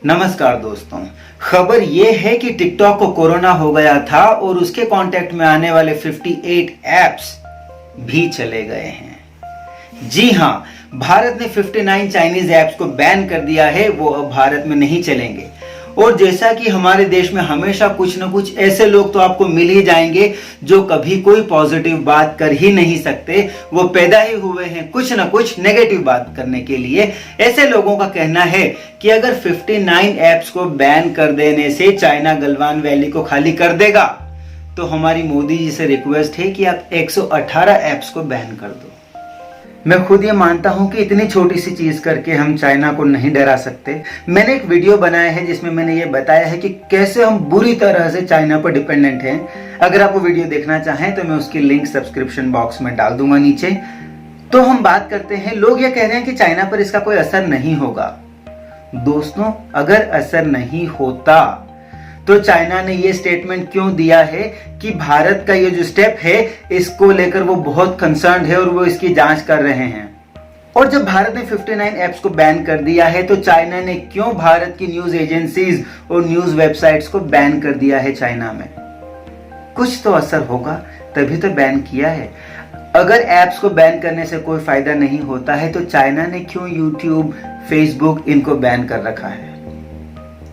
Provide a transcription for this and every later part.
नमस्कार दोस्तों, खबर ये है कि टिकटॉक को कोरोना हो गया था और उसके कांटेक्ट में आने वाले 58 ऐप्स भी चले गए हैं। जी हां, भारत ने 59 चाइनीज ऐप्स को बैन कर दिया है, वो अब भारत में नहीं चलेंगे। और जैसा कि हमारे देश में हमेशा कुछ न कुछ ऐसे लोग तो आपको मिल ही जाएंगे जो कभी कोई पॉजिटिव बात कर ही नहीं सकते, वो पैदा ही हुए हैं कुछ न कुछ नेगेटिव बात करने के लिए। ऐसे लोगों का कहना है कि अगर 59 ऐप्स को बैन कर देने से चाइना गलवान वैली को खाली कर देगा तो हमारी मोदी जी से रिक्वेस्ट है कि आप 118 ऐप्स को बैन कर दो। मैं खुद ये मानता हूं कि इतनी छोटी सी चीज करके हम चाइना को नहीं डरा सकते। मैंने एक वीडियो बनाया है जिसमें मैंने ये बताया है कि कैसे हम बुरी तरह से चाइना पर डिपेंडेंट हैं। अगर आप वो वीडियो देखना चाहें तो मैं उसकी लिंक सब्सक्रिप्शन बॉक्स में डाल दूंगा नीचे। तो हम बात करते हैं, लोग ये कह रहे हैं कि चाइना पर इसका कोई असर नहीं होगा। दोस्तों, अगर असर नहीं होता तो चाइना ने ये स्टेटमेंट क्यों दिया है कि भारत का ये जो स्टेप है इसको लेकर वो बहुत कंसर्न्ड है और वो इसकी जांच कर रहे हैं। और जब भारत ने 59 ऐप्स को बैन कर दिया है तो चाइना ने क्यों भारत की न्यूज एजेंसीज और न्यूज वेबसाइट्स को बैन कर दिया है चाइना में? कुछ तो असर होगा, तभी तो बैन किया है। अगर ऐप्स को बैन करने से कोई फायदा नहीं होता है तो चाइना ने क्यों यूट्यूब, फेसबुक इनको बैन कर रखा है?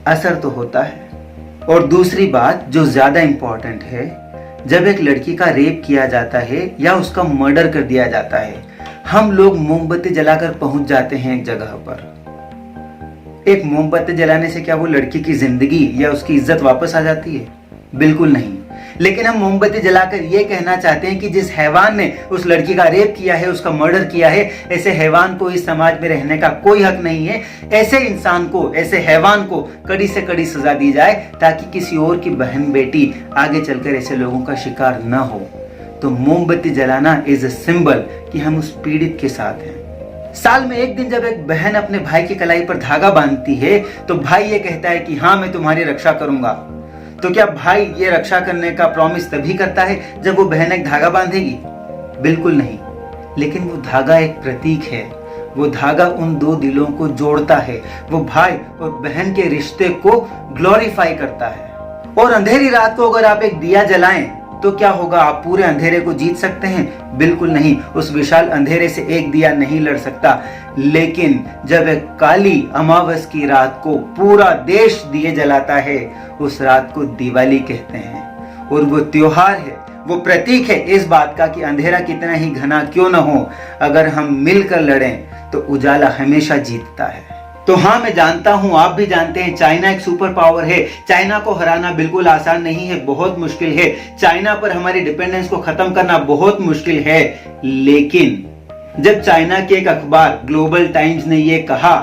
असर तो होता है। और दूसरी बात जो ज्यादा इंपॉर्टेंट है, जब एक लड़की का रेप किया जाता है या उसका मर्डर कर दिया जाता है, हम लोग मोमबत्ती जलाकर पहुंच जाते हैं एक जगह पर। एक मोमबत्ती जलाने से क्या वो लड़की की जिंदगी या उसकी इज्जत वापस आ जाती है? बिल्कुल नहीं। लेकिन हम मोमबत्ती जलाकर ये कहना चाहते हैं कि जिस हैवान ने उस लड़की का रेप किया है, उसका मर्डर किया है, ऐसे हैवान को इस समाज में रहने का कोई हक नहीं है। ऐसे इंसान को, ऐसे हैवान को कड़ी से कड़ी सजा दी जाए ताकि किसी और की बहन बेटी आगे चलकर ऐसे लोगों का शिकार न हो। तो मोमबत्ती जलाना इज अ सिंबल कि हम उस पीड़ित के साथ हैं। साल में एक दिन जब एक बहन अपने भाई की कलाई पर धागा बांधती है तो भाई ये कहता है कि हाँ, मैं तुम्हारी रक्षा करूंगा। तो क्या भाई ये रक्षा करने का प्रॉमिस तभी करता है जब वो बहन एक धागा बांधेगी? बिल्कुल नहीं। लेकिन वो धागा एक प्रतीक है। वो धागा उन दो दिलों को जोड़ता है। वो भाई और बहन के रिश्ते को ग्लोरीफाई करता है। और अंधेरी रात को अगर आप एक दिया जलाएं तो क्या होगा? आप पूरे अंधेरे को जीत सकते हैं? बिल्कुल नहीं। उस विशाल अंधेरे से एक दिया नहीं लड़ सकता। लेकिन जब एक काली अमावस की रात को पूरा देश दिए जलाता है, उस रात को दिवाली कहते हैं। और वो त्योहार है, वो प्रतीक है इस बात का कि अंधेरा कितना ही घना क्यों न हो, अगर हम मिलकर लड़ें तो उजाला हमेशा जीतता है। तो हाँ, मैं जानता हूं, आप भी जानते हैं, चाइना एक सुपर पावर है। चाइना को हराना बिल्कुल आसान नहीं है, बहुत मुश्किल है। चाइना पर हमारी डिपेंडेंस को खत्म करना बहुत मुश्किल है। लेकिन जब चाइना के एक अखबार ग्लोबल टाइम्स ने यह कहा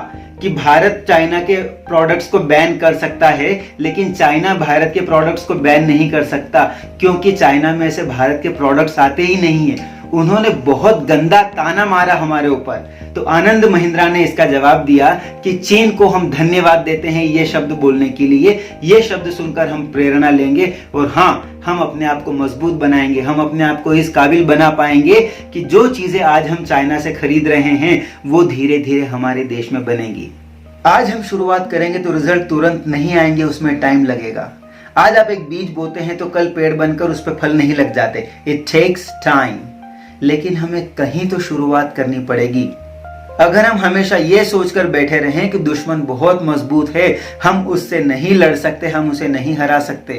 कि भारत चाइना के प्रोडक्ट्स को बैन कर सकता है, लेकिन चाइना भारत के प्रोडक्ट्स को बैन नहीं कर सकता क्योंकि चाइना में से भारत के प्रोडक्ट्स आते ही नहीं है। उन्होंने बहुत गंदा ताना मारा हमारे ऊपर। तो आनंद महिंद्रा ने इसका जवाब दिया कि चीन को हम धन्यवाद देते हैं ये शब्द बोलने के लिए। ये शब्द सुनकर हम प्रेरणा लेंगे और हाँ, हम अपने आप को मजबूत बनाएंगे। हम अपने आप को इस काबिल बना पाएंगे कि जो चीजें आज हम चाइना से खरीद रहे हैं वो धीरे धीरे हमारे देश में बनेगी। आज हम शुरुआत करेंगे तो रिजल्ट तुरंत नहीं आएंगे, उसमें टाइम लगेगा। आज आप एक बीज बोते हैं तो कल पेड़ बनकर उस पर फल नहीं लग जाते। It takes time. लेकिन हमें कहीं तो शुरुआत करनी पड़ेगी। अगर हम हमेशा ये सोचकर बैठे रहें कि दुश्मन बहुत मजबूत है, हम उससे नहीं लड़ सकते, हम उसे नहीं हरा सकते,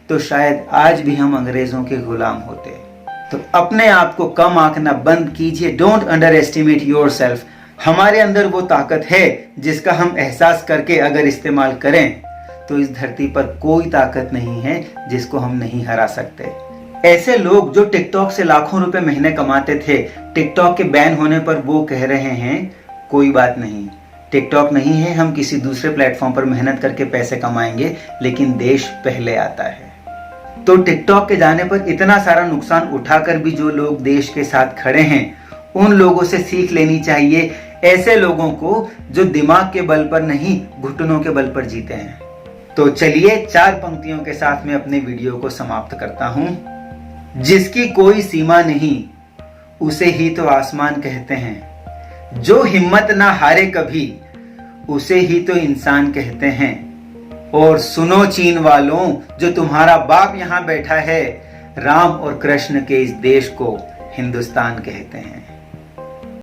तो शायद आज भी हम अंग्रेजों के गुलाम होते। तो अपने आप को कम आंकना बंद कीजिए। Don't under estimate yourself. हमारे अंदर वो ताकत है जिसका हम एहसास करके अगर इस्तेमाल करें तो इस धरती पर कोई ताकत नहीं है जिसको हम नहीं हरा सकते। ऐसे लोग जो टिकटॉक से लाखों रुपए महीने कमाते थे, टिकटॉक के बैन होने पर वो कह रहे हैं कोई बात नहीं, टिकटॉक नहीं है, हम किसी दूसरे प्लेटफॉर्म पर मेहनत करके पैसे कमाएंगे, लेकिन देश पहले आता है। तो टिकटॉक के जाने पर इतना सारा नुकसान उठाकर भी जो लोग देश के साथ खड़े हैं, उन लोगों से सीख लेनी चाहिए। ऐसे लोगों को जो दिमाग के बल पर नहीं, घुटनों के बल पर जीते हैं। तो चलिए 4 पंक्तियों के साथ में अपने वीडियो को समाप्त करता हूं। जिसकी कोई सीमा नहीं उसे ही तो आसमान कहते हैं। जो हिम्मत ना हारे कभी उसे ही तो इंसान कहते हैं। और सुनो चीन वालों, जो तुम्हारा बाप यहाँ बैठा है, राम और कृष्ण के इस देश को हिंदुस्तान कहते हैं।